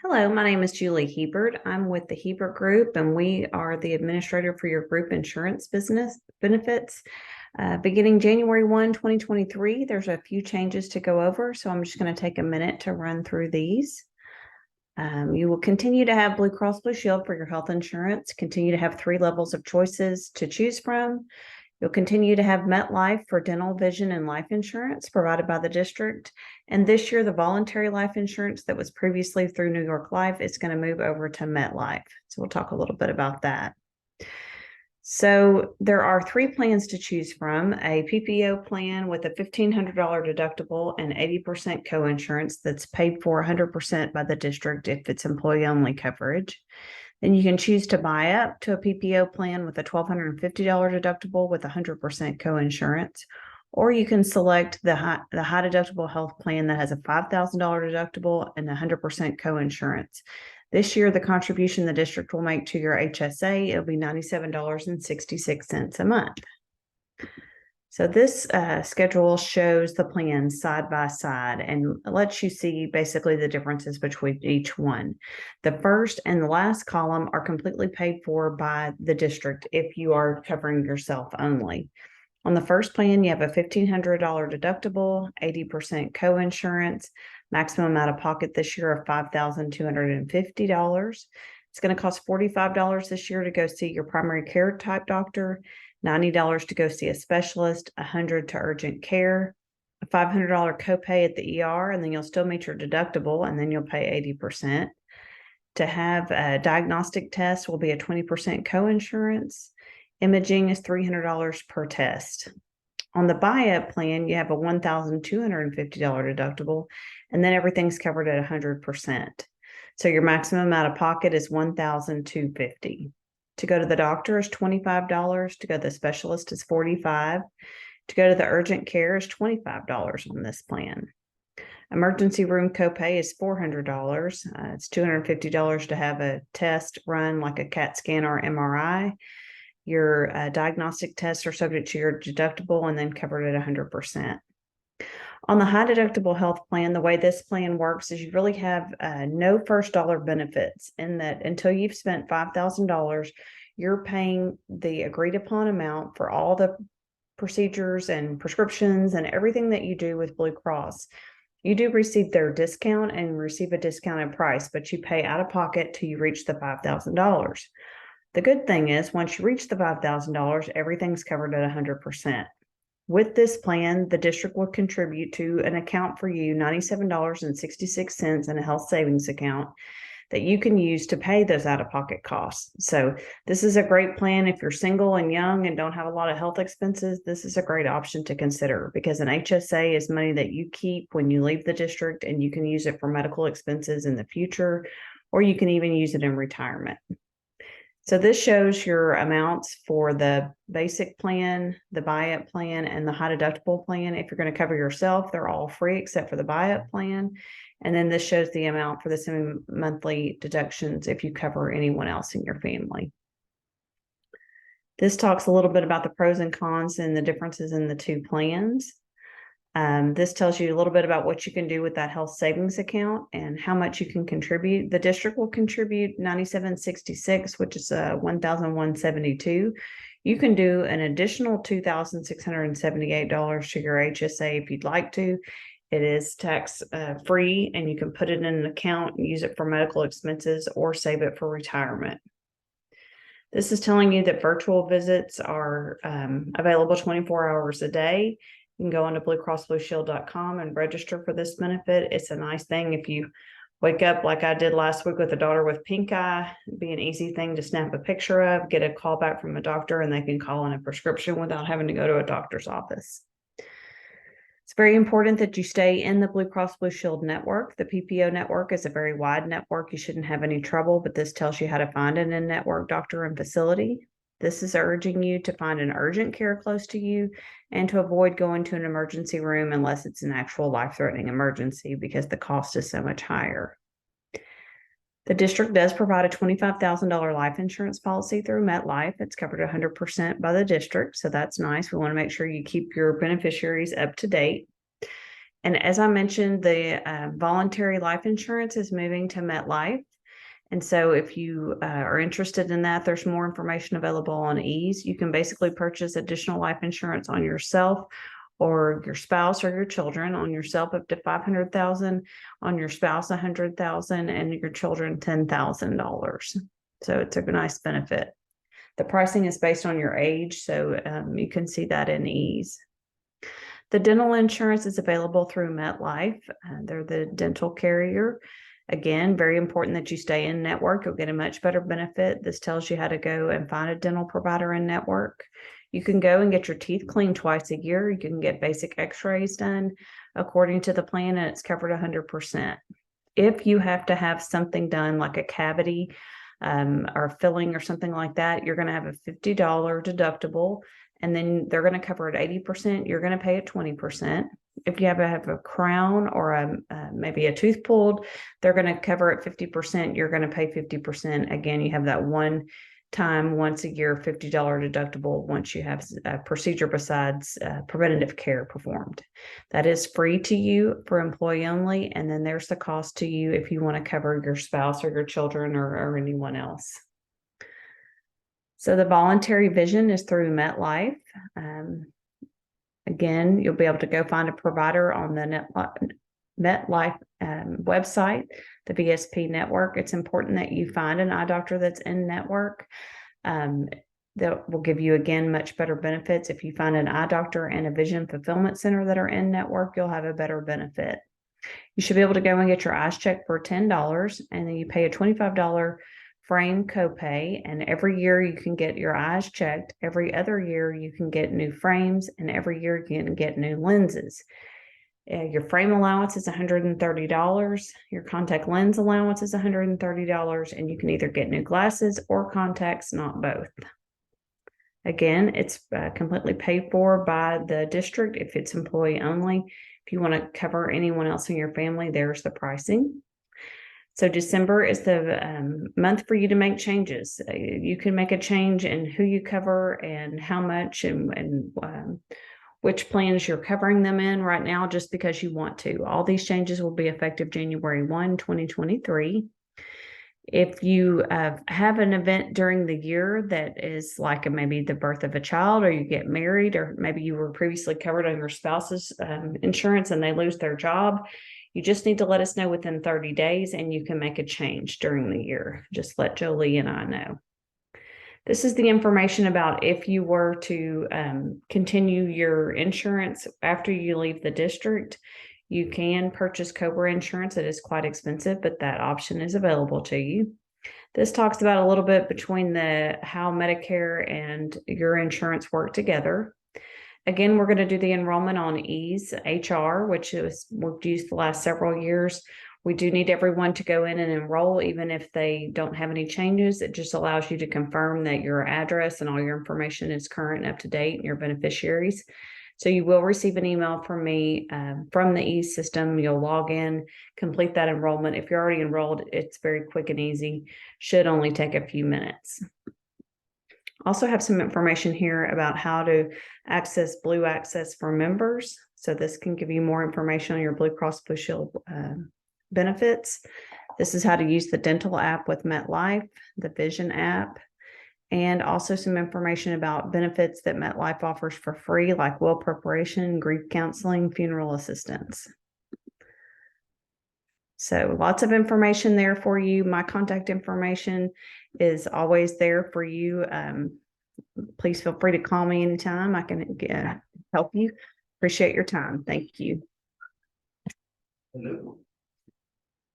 Hello, my name is Julie Hebert. I'm with the Hebert Group, and we are the administrator for your group insurance business benefits. Beginning January 1, 2023, there's a few changes to go over, so I'm just going to take a minute to run through these. You will continue to have Blue Cross Blue Shield for your health insurance, continue to have 3 levels of choices to choose from. You'll continue to have MetLife for dental, vision, and life insurance provided by the district. And this year, the voluntary life insurance that was previously through New York Life is going to move over to MetLife. So we'll talk a little bit about that. So there are 3 plans to choose from: a PPO plan with a $1,500 deductible and 80% coinsurance that's paid for 100% by the district if it's employee-only coverage. Then you can choose to buy up to a PPO plan with a $1,250 deductible with 100% coinsurance, or you can select the high deductible health plan that has a $5,000 deductible and 100% coinsurance. This year, the contribution the district will make to your HSA, it'll be $97.66 a month. So this schedule shows the plans side by side and lets you see basically the differences between each one. The first and the last column are completely paid for by the district if you are covering yourself only. On the first plan, you have a $1,500 deductible, 80% coinsurance, maximum out of pocket this year of $5,250. It's going to cost $45 this year to go see your primary care type doctor, $90 to go see a specialist, $100 to urgent care, a $500 copay at the ER, and then you'll still meet your deductible, and then you'll pay 80%. To have a diagnostic test will be a 20% coinsurance. Imaging is $300 per test. On the buy-up plan, you have a $1,250 deductible, and then everything's covered at 100%. So your maximum out of pocket is $1,250. To go to the doctor is $25. To go to the specialist is $45. To go to the urgent care is $25 on this plan. Emergency room copay is $400. It's $250 to have a test run like a CAT scan or MRI. Your diagnostic tests are subject to your deductible and then covered at 100%. On the high deductible health plan, the way this plan works is you really have no first dollar benefits, in that until you've spent $5,000, you're paying the agreed upon amount for all the procedures and prescriptions and everything that you do with Blue Cross. You do receive their discount and receive a discounted price, but you pay out of pocket till you reach the $5,000. The good thing is once you reach the $5,000, everything's covered at 100%. With this plan, the district will contribute to an account for you, $97.66 in a health savings account that you can use to pay those out-of-pocket costs. So this is a great plan if you're single and young and don't have a lot of health expenses. This is a great option to consider, because an HSA is money that you keep when you leave the district, and you can use it for medical expenses in the future, or you can even use it in retirement. So this shows your amounts for the basic plan, the buy-up plan, and the high deductible plan. If you're going to cover yourself, they're all free except for the buy-up plan. And then this shows the amount for the semi-monthly deductions if you cover anyone else in your family. This talks a little bit about the pros and cons and the differences in the 2 plans. This tells you a little bit about what you can do with that health savings account and how much you can contribute. The district will contribute $97.66, which is $1,172. You can do an additional $2,678 to your HSA if you'd like to. It is tax free, and you can put it in an account and use it for medical expenses or save it for retirement. This is telling you that virtual visits are available 24 hours a day. You can go onto bluecrossblueshield.com and register for this benefit. It's a nice thing if you wake up like I did last week with a daughter with pink eye. It'd be an easy thing to snap a picture of, get a call back from a doctor, and they can call in a prescription without having to go to a doctor's office. It's very important that you stay in the Blue Cross Blue Shield network. The PPO network is a very wide network. You shouldn't have any trouble, but this tells you how to find an in-network doctor and facility. This is urging you to find an urgent care close to you and to avoid going to an emergency room unless it's an actual life-threatening emergency, because the cost is so much higher. The district does provide a $25,000 life insurance policy through MetLife. It's covered 100% by the district, so that's nice. We want to make sure you keep your beneficiaries up to date. And as I mentioned, the voluntary life insurance is moving to MetLife. And so if you are interested in that, there's more information available on Ease. You can basically purchase additional life insurance on yourself or your spouse or your children. On yourself up to $500,000, on your spouse $100,000, and your children $10,000. So it's a nice benefit. The pricing is based on your age, so you can see that in Ease. The dental insurance is available through MetLife. They're the dental carrier. Again, very important that you stay in network. You'll get a much better benefit. This tells you how to go and find a dental provider in network. You can go and get your teeth cleaned twice a year. You can get basic x-rays done according to the plan, and it's covered 100%. If you have to have something done like a cavity or filling or something like that, you're going to have a $50 deductible, and then they're going to cover it 80%. You're going to pay it 20%. If you have a crown or maybe a tooth pulled, they're going to cover it 50%. You're going to pay 50%. Again, you have that one time, once a year, $50 deductible once you have a procedure besides preventative care performed. That is free to you for employee only. And then there's the cost to you if you want to cover your spouse or your children or anyone else. So the voluntary vision is through MetLife. Again, you'll be able to go find a provider on the MetLife website, the VSP network. It's important that you find an eye doctor that's in network. That will give you, again, much better benefits. If you find an eye doctor and a vision fulfillment center that are in network, you'll have a better benefit. You should be able to go and get your eyes checked for $10, and then you pay a $25 frame copay, and every year you can get your eyes checked. Every other year you can get new frames, and every year you can get new lenses. Your frame allowance is $130. Your contact lens allowance is $130, and you can either get new glasses or contacts, not both. Again, it's completely paid for by the district if it's employee only. If you want to cover anyone else in your family, there's the pricing. So December is the month for you to make changes. You can make a change in who you cover and how much and which plans you're covering them in right now, just because you want to. All these changes will be effective January 1, 2023. If you have an event during the year that is like maybe the birth of a child, or you get married, or maybe you were previously covered on your spouse's insurance and they lose their job, you just need to let us know within 30 days and you can make a change during the year. Just let Jolie and I know. This is the information about if you were to continue your insurance after you leave the district. You can purchase COBRA insurance. It is quite expensive, but that option is available to you. This talks about a little bit between how Medicare and your insurance work together. Again, we're going to do the enrollment on Ease HR, which we've used the last several years. We do need everyone to go in and enroll, even if they don't have any changes. It just allows you to confirm that your address and all your information is current and up to date, and your beneficiaries. So you will receive an email from me from the Ease system. You'll log in, complete that enrollment. If you're already enrolled, it's very quick and easy. Should only take a few minutes. Also have some information here about how to access Blue Access for members. So this can give you more information on your Blue Cross Blue Shield benefits. This is how to use the dental app with MetLife, the Vision app, and also some information about benefits that MetLife offers for free, like will preparation, grief counseling, funeral assistance. So lots of information there for you. My contact information is always there for you. Please feel free to call me anytime. I can help you. Appreciate your time. Thank you. Hello.